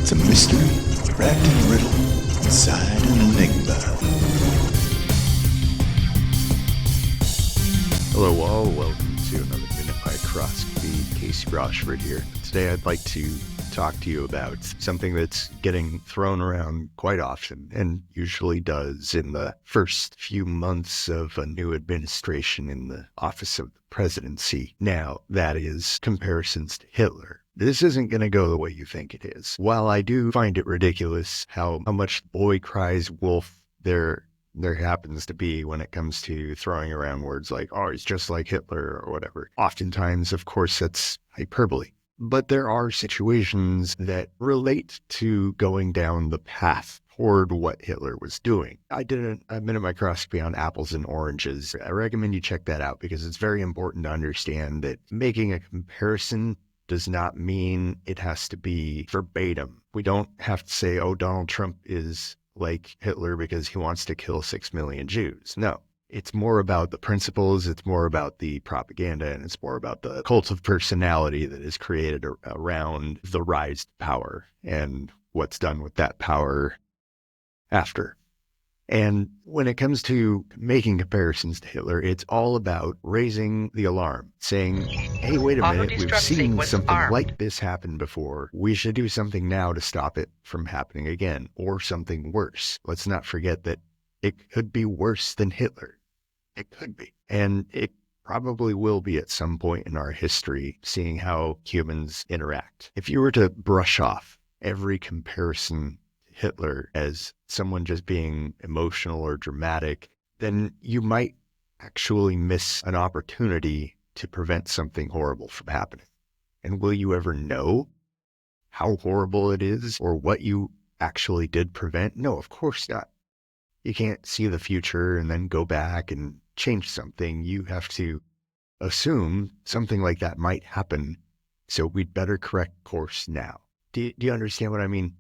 It's a mystery wrapped in a riddle inside an enigma. Hello all, welcome to another Minute by Crossfeed. Casey Rochford here. Today I'd like to talk to you about something that's getting thrown around quite often and usually does in the first few months of a new administration in the office of the presidency. Now, that is comparisons to Hitler. This isn't going to go the way you think it is. While I do find it ridiculous how much boy cries wolf there happens to be when it comes to throwing around words like, oh, he's just like Hitler or whatever. Oftentimes, of course, that's hyperbole. But there are situations that relate to going down the path toward what Hitler was doing. I did a minute microscopy on apples and oranges. I recommend you check that out because it's very important to understand that making a comparison does not mean it has to be verbatim. We don't have to say, oh, Donald Trump is like Hitler because he wants to kill 6 million Jews. No, it's more about the principles, it's more about the propaganda, and it's more about the cult of personality that is created around the rise to power and what's done with that power after. And when it comes to making comparisons to Hitler, it's all about raising the alarm, saying, hey, wait a minute, we've seen something like this happen before. We should do something now to stop it from happening again, or something worse. Let's not forget that it could be worse than Hitler. It could be. And it probably will be at some point in our history, seeing how humans interact. If you were to brush off every comparison Hitler as someone just being emotional or dramatic, then you might actually miss an opportunity to prevent something horrible from happening. And will you ever know how horrible it is or what you actually did prevent? No, of course not. You can't see the future and then go back and change something. You have to assume something like that might happen, so we'd better correct course now. Do you understand what I mean?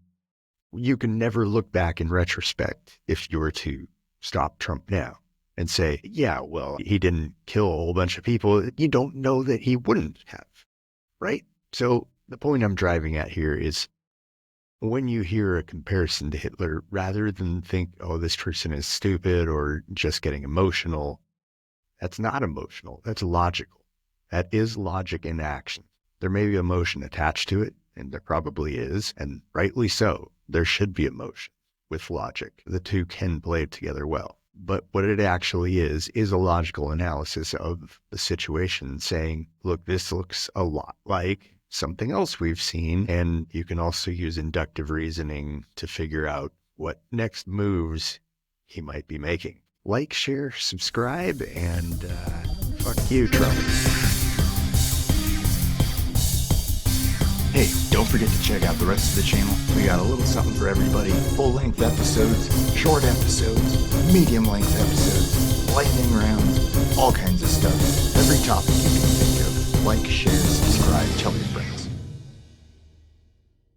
You can never look back in retrospect if you were to stop Trump now and say, yeah, well, he didn't kill a whole bunch of people. You don't know that he wouldn't have, right? So the point I'm driving at here is when you hear a comparison to Hitler, rather than think, oh, this person is stupid or just getting emotional, that's not emotional. That's logical. That is logic in action. There may be emotion attached to it, and there probably is, and rightly so. There should be emotion with logic. The two can play together well. But what it actually is a logical analysis of the situation saying, look, this looks a lot like something else we've seen. And you can also use inductive reasoning to figure out what next moves he might be making. Like, share, subscribe, and fuck you, Trump. Hey, don't forget to check out the rest of the channel. We got a little something for everybody. Full-length episodes, short episodes, medium-length episodes, lightning rounds, all kinds of stuff. Every topic you can think of. Like, share, subscribe, tell your friends.